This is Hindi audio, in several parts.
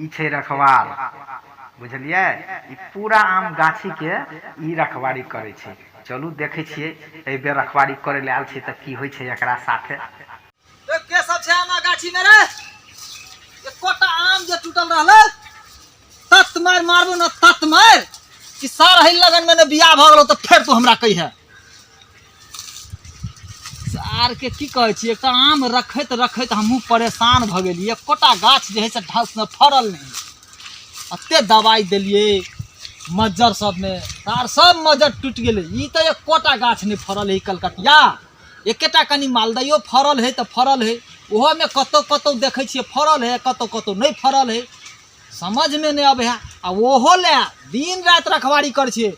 ई छे रखवार, बुझलिए। ई पूरा आम गाछी के ई रखवारी करे छे। चलू देखे छिए ए बेर रखवारी करे ले आल छे त की होय छे एकरा साथे। ए के सब छे आम गाछी में रे? एकोटा आम जे टूटल रहले तत मार मारबो न तत मार कि सार हिल लगन में ने बियाह भ गेलो त फेर तू हमरा कहि है। सार के की कहै छी, एक आम रखैत रखैत हमहू परेशान भ गेलिए। एकोटा गाछ जे है से ढस में फरल नहीं, अते दवाई देलिए मज्जर सब में, तार सब मज्जर टूट गेले। ई त एकोटा गाछ नहीं फरल है कलकतिया। एकेटा कनी मालदहियो फरल है त फरल है, ओहो में कतो कतो देखे छिए फरल है, कतो कतो नहीं फरल है। समझ में नहीं आवे है। आ ओहो ले दिन रात रखवारी कर छिए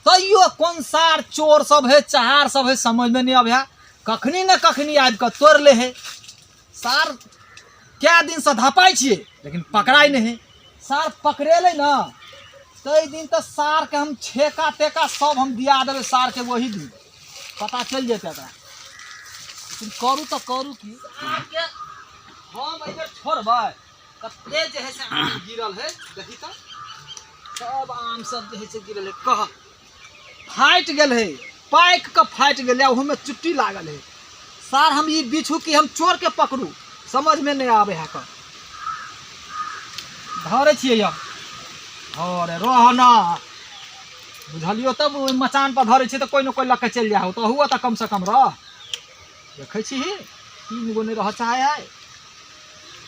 तैयो कौन सार चोर सब है, चहार सब है, समझ में नहीं आवे है। कखनी न कखनी आबि के तोड़ ले है। सार क्या दिन से धपाई छिए लेकिन पकड़ाई नहीं है। सार पकड़ेले न तई दिन तो सार के हम छेका टेका सब हम दिया देवे। सार के वही दिन पता चल जेते एकरा। करू तो करू की सार के हम एबे छोड़बै। कते जे है से आम गिरल है, देखी त सब आम सब जे है से गिरल है, कह फाट गेल है, पाइक के फाट गेल है, ओहू में चुट्टी लागल है। सार हम ई बिछू की हम चोर के पकड़ू, समझ में नहीं आवे है। धरे छिए या अरे रह ना, बुझलियो तब ओइ मचान पर धरे छिए त कोई न कोई लके चल जाओ तो हुआ त कम से कम रह। देखे छी 3 गो नहीं रह चाहे है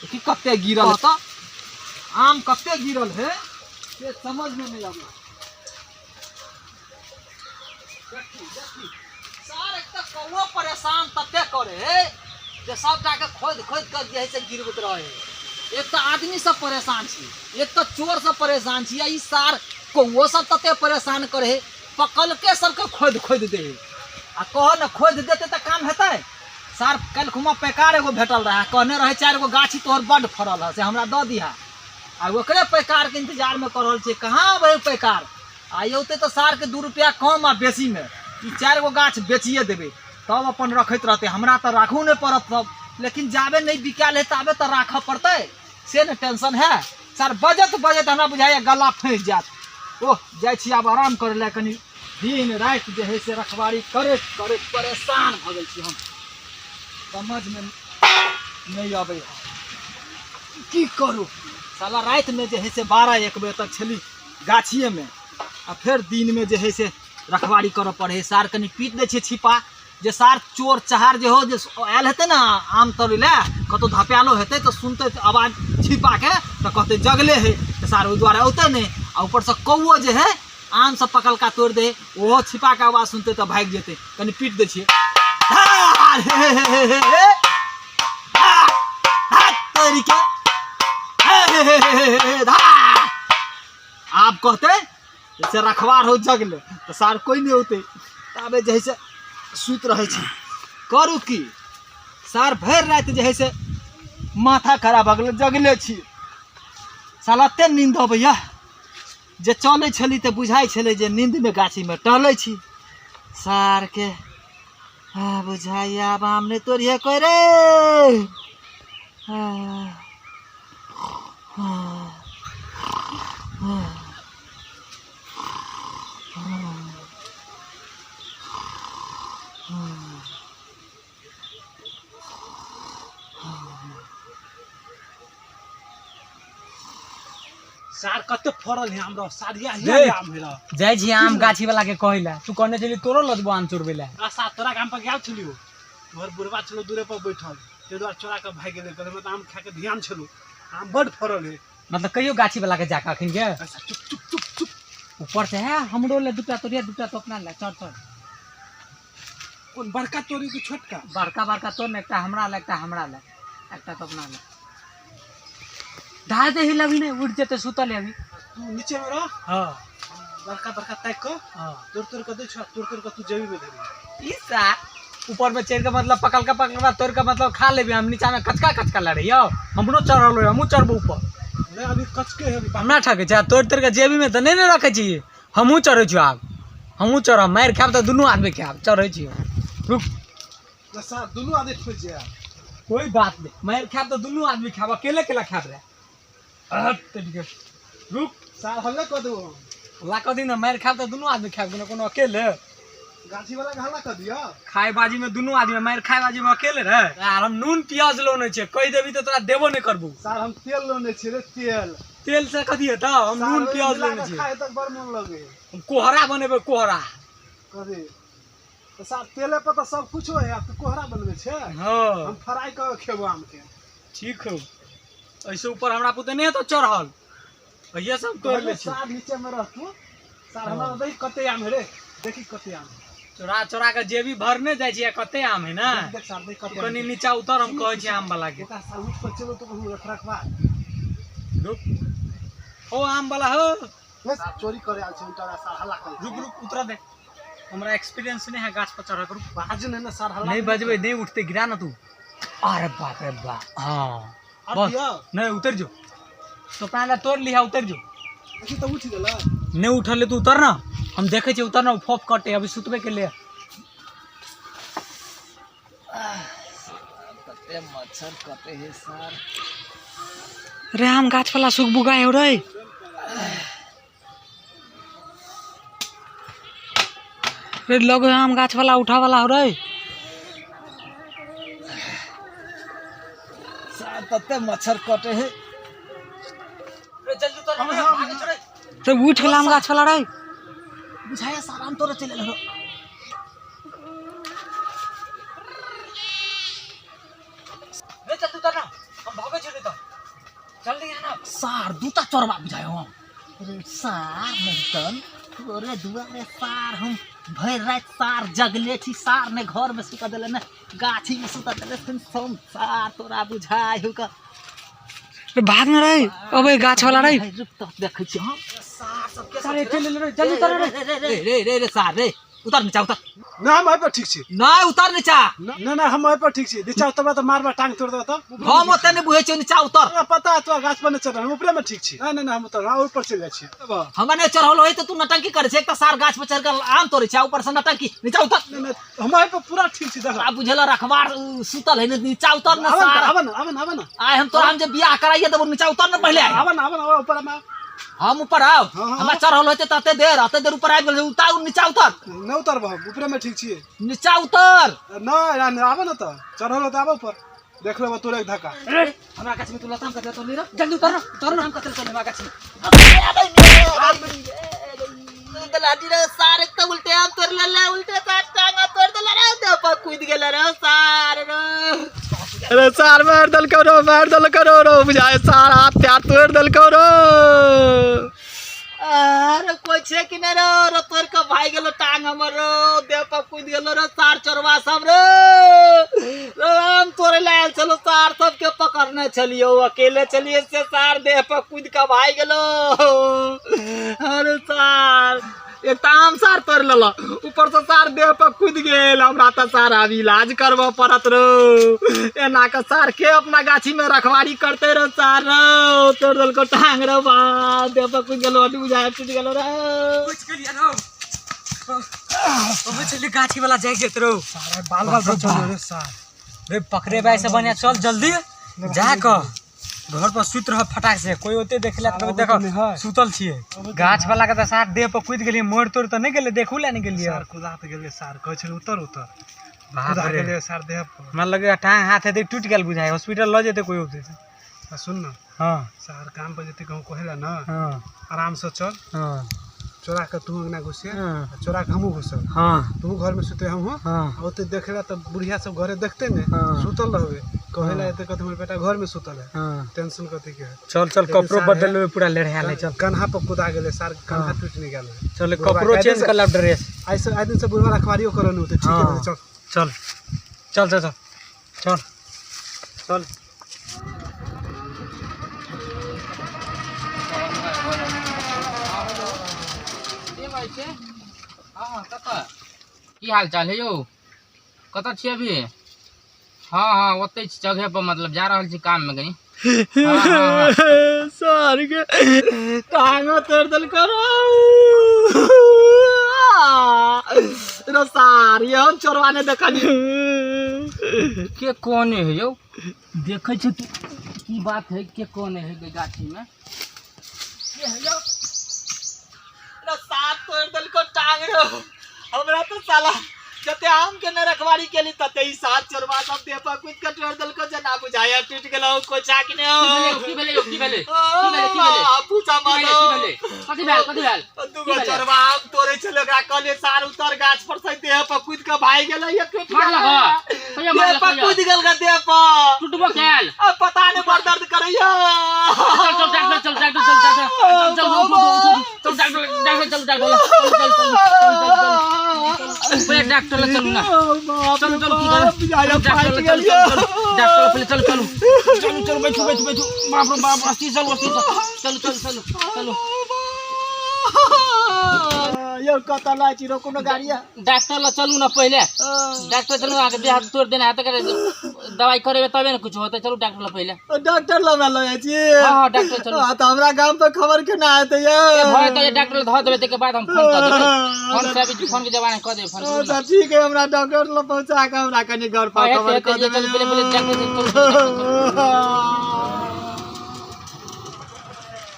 कि कते गिरल है, आम कते गिरल है से समझ में नहीं आवे। देखी देखी सार एक त कौओ परेशान तते करे है जे सबटा के खोद खोद कर जे है से गिरबत रहे। एक तो आदमी सब परेशान छी, एक तो चोर सब परेशान छी। ई सार कौओ सब तते परेशान करे है, पकल के सबके खोद खोद दे आ कह न खोद देते त काम हेतै। सार कल खुमा पैकार एगो भेटल रहा, कहने रहे 4 गो गाछी तोहर बड फरल है से हमरा द दिहा। आ ओकरे पैकार के इंतजार में कर रहल छी, कहाँ भाई पैकार आयोते तो सार के 2 रुपया कम आ बेसी में ई 4 गो गाछ बेचिए देबे तब अपन रखैत रहते। हमरा तो राखू नहीं पड़त तब, लेकिन जाबे नहीं बिकाल है तबे तो राख पड़ते से न टेंशन है। सर बजत बजत हमरा बुझाइए गला फंस जात। ओह जाय छी आब आराम करे ले, कनी दिन रात जे है से रखवारी करे करे परेशान भ गेल छी हम, समझ में नहीं आवे की करू। साला रात में जे है से 12-1 बजे तक छली गाछिए में, आ फिर दिन में जे है से रखवारी करे पड़े। सार कनी पीट दे छे छिपा जे सार चोर चहार जे हो जे आयल हेते ना आम तोड़े ले, कतो धप्यालो हेते तो सुनते आवाज छिपा के तो कहते जगले है तो सार ओहि द्वारा औते नहीं। आ ऊपर से कौओ जे है आम सब पकल का तोड़ दे, वो छिपा के आवाज सुनते तो भाग जेते। कनी पीट दे छिए आप कहते जैसे रखवार हो जगले तो सार कोई नहीं होते तबे जे है से सुत रहे छी। करू की सार भर रात जे है से माथा खराब भगले जगले छी। साला ते नींद अबैया जे चले छली तो बुझाई छले जे नींद में गाछी में टहले छी। सार के बुझाइया अब आम नहीं तोड़िए कोई रे। सार कते फरल है हमरा सारिया ही आम हेला जय जी आम गाछी वाला के कहला तू कहने चली तोरो लदबो आम चोरबेला। रास्ता तोरा काम पर गेल छलियो, तोहर बुढ़वा छलो दूरे पर बैठल ते द्वारा चोरा के भाग गेले। कहले आम खा के ध्यान छलो, आम बड फरल है। मतलब कहियो गाछी वाला के जाका अखन के ऐसा चुप चुप चुप चुप ऊपर से है हमरो ले 2टा तोरिया 2टा तो अपना ले चढ़ चढ़। कौन बड़का तोरी के छोटका? बड़का बड़का तो ने, एकटा हमरा ले एकटा हमरा ले एकटा तो अपना ले। ढाल दे हिल अभी नहीं उठ जेते सुतल अभी। तू नीचे में रह। हां बड़का बड़का तक को हां तोड़ तोड़ के दे छ, तोड़ तोड़ के तू जेबी में धरी। ई सा ऊपर में चढ़ के मतलब पकड़ के तोड़ के मतलब खा लेबे। हम नीचा में कचका कचका लड़े यो हमरो चढ़ल हो, हमहू चढ़बो ऊपर। नहीं अभी कचके है अभी हमरा ठके जा तोड़ तोड़ के जेबी में त नहीं न रखे छी। हमहू चढ़ै छी, आब हमहू चढ़ब, मार खाब त दुनू आदमी खाब। चढ़ै छी रुक सा दुनू आदमी फंस जाए। कोई बात नहीं, मार खाब त दुनू आदमी खाब, अकेले केला खाब रे। रुक सार हल्ले कर दो ला कदी ना मार खाब त दुनू आदमी खाब कोनो अकेले गाछी वाला के हल्ला कर दिया खाए बाजी में दुनू आदमी मार खाए बाजी में अकेले रे यार हम नून प्याज लोने छे कह देबी त तोरा देबो नहीं करबू सार हम तेल लोने छे रे तेल तेल से कथी है त हम नून प्याज लोने छे खाए तक बड़ मन लगे हम कोहरा बनेबे कोहरा कदे तो सार तेले पर तो सब कुछ है आप कोहरा बनवे छे हां हम फ्राई कर खेबो आम के ठीक हो ऐसे ऊपर हमरा पुते नहीं तो चढ़ल ये सब तोड़ ले छी सार नीचे में रहतू सार हमरा देख कते आम है रे देखी कते आम चोरा चोरा के जेबी भरने जाय छी कते आम है ना देख सार देख कते कनी नीचा उतर हम कहै छी आम वाला के बेटा सार उठ पर चलो तो हम रखवा रुक ओ आम वाला हो बस चोरी करे आल छे उल्टा सार हल्ला कर रुक रुक उतरा दे हमरा एक्सपीरियंस नहीं है गाछ पर चढ़ के रुक बाज ने ना सार हल्ला नहीं बजबे नहीं उठते गिरा ना तू अरे बाप रे बाप हां बस नहीं उतर जो तो पहले तोड़ लिया उतर जो ऐसे तो उठ गेला नहीं उठले तू उतर ना हम देखे छी उतर ना फोफ कटे अभी सुतबे के लिए कते मच्छर कटे है सार रे हम गाछ वाला सुख बुगाए हो रे रे लगो आम गाछ वाला उठा वाला हो रे सार तते मच्छर कटे है रे जल्दी उतर रे उठ गेला आम गाछ वाला रे बुझाया सार आम तोरे चले लो रे जल्दी उतर ना हम भागे छी तो जल्दी आना सार दूटा चोरवा बुझायो हम रे सार मुतन तोरे दुआरे सार हम भर रात सार जगले छी सार ने घर में सुता देले ने गाछी में सुता देले सुन सार तोरा बुझाय हो का रे भाग ना रे अबे गाछ वाला रे रुक तो देखे छी हम सार सबके सारे चले रे जल्दी उतर रे रे सार रे उतर नीचा उतर ना हम पर ठीक छी ना उतर नीचा ना ना हम पर ठीक छी नीचा उतरबा तो मारबा टांग तोड़ देबा तो हम ओते ने बुझे छी नीचा उतर हमरा पता है तो गाछ पर न चढ़ हम ऊपर में ठीक छी ना ना ना हम उतर हम ऊपर चल जाय छी हमरा ने चढ़ल होई त तू नटंकी करे छै एक त सार गाछ पर चढ़ के आम तोड़े छै ऊपर से नटंकी नीचा उतर ना ना हम पर पूरा ठीक छी देख आ बुझला रखवार सुतल है नीचा उतर ना सार आवन आय हम तोरा हम जे बियाह कराइए देबो नीचा उतर ना पहले आवन ऊपर में हम ऊपर आओ हाँ, हाँ। हमरा चढ़ल होते तते देर ऊपर आ गेल उतार नीचा उतर न उतर बा ऊपर में ठीक छी नीचा उतर ना आवन त चढ़ल त आबो पर देख लेबा तोरे धक्का हमरा गाछ में तू लताम का देतो नीरा जल्दी उतर ना हम कतल कर लेबा गाछ में दलाजी रे सार एक त उल्टे आम तोड़ ले उल्टे सार टांगा तोड़ दे रे दे पर कूद गेल रे सार रे अरे सार मार दल करो रो बुझाए सार हाथ प्यार तोड़ दल करो अरे कोई छे कि नहीं रो तोड़ के भाई गेलो टांग हमर रो दे पर कूद गेलो रे सार चोरवा सब रे हम तोरे लायल चलो सार सब के पकड़ने चलियो अकेले चलिए से सार दे पर कूद के भाई गेलो अरे सार एक ताम सार तोड़ लेला ऊपर से सार देह पर कूद गेल हमरा त सार अब इलाज करबो पड़त रो एना के सार के अपना गाछी में रखवारी करते रो सार रो तोड़ दल को टांग रो बा देह पर कूद गेलो अटू जाए टूट गेलो रे कुछ के लिए ना अबे चले गाछी वाला जाए जेत रो सारे बाल बचो रे सार रे पकड़े भाई से बनिया चल जल्दी जा क घर पर सुत रह फटाक से कोई होते देखला त देखो सुतल छिए गाछ वाला के त साथ देह पर कूद गेली मोड़ तोड़ त नहीं गेले देखू ला नहीं गेली सार कुदात गेले सार कहै छल उतर बाप रे गेले सार देह पर मन लगे टांग हाथ है टूट गेल बुझाए हॉस्पिटल ल जेते कोई होते सुन न हां सार काम पर जते कहूं कहेला ना हां आराम से चल हां चोरा के तू अंगना घुसे हाँ। चोरा के हमहू घुसल हां तू घर में सुते हम हां ओते देखेला त बुढ़िया सब घरे देखते ने हाँ। सुतल रहबे कहेला एते कत हमर बेटा घर में सुतल है हां टेंशन कथि के है चल चल कपड़ो बदल ले पूरा लेढ़ा ले चल कन्हा पर कुदा गेले सार कन्हा टूट नहीं गेल चल कपड़ो चेंज कर ला ड्रेस ऐसे आदमी से बुढ़वा रखवारियो करन होते ठीक है हाँ। चल चल चल चल चल चल की हाल चाल है यौ कत छी अभी हाँ हाँ ओते जगह पर मतलब जा रहल छी काम में कहीं सार के टांग तोड़ दल करो रो सार ये हम चोरवाने देखली के कोने है यौ देखे छ तू की बात है के कौन है के गाछी में साथ तोड़ दल को टांग रो हमरा तो साला जते आम के न रखवारी केली तते ही साथ चोरवा सब दे पर कुछ का तोड़ दल को जना बुझाया टूट गेलो को चाक ने की भेले पूछा मानो कथि भेल दुगो चोरवा आम तोड़े छले ओकरा कहले सार उतर गाछ पर से देह पर कूद के भाग गेलै एक टूट मार लगा भैया मार लगा कूद गेल ग देह पर टूटबो खेल अब पता नहीं बड़ दर्द करैया चल डॉक्टर चलू ना चल बैठो बाप रे बाप अस्ती चल चलो यो कता लाची रो कोनो गाड़िया डॉक्टर ला चलू ना पहले डॉक्टर चलू आके देह हाथ तोड़ देना है तो करे दवाई करेबे तबे ना कुछ होता चलो डॉक्टर ला पहले डॉक्टर ला मैं लया छी हां डॉक्टर चलो तो हमरा गांव पे खबर के ना आते ये भाई तो ये डॉक्टर ला ध देबे के बाद हम फोन कर देबे फोन से अभी फोन के जमाने कर देबे फोन तो ठीक है हमरा डॉक्टर ला पहुंचा के हमरा कनी घर पर खबर कर देबे चल पहले डॉक्टर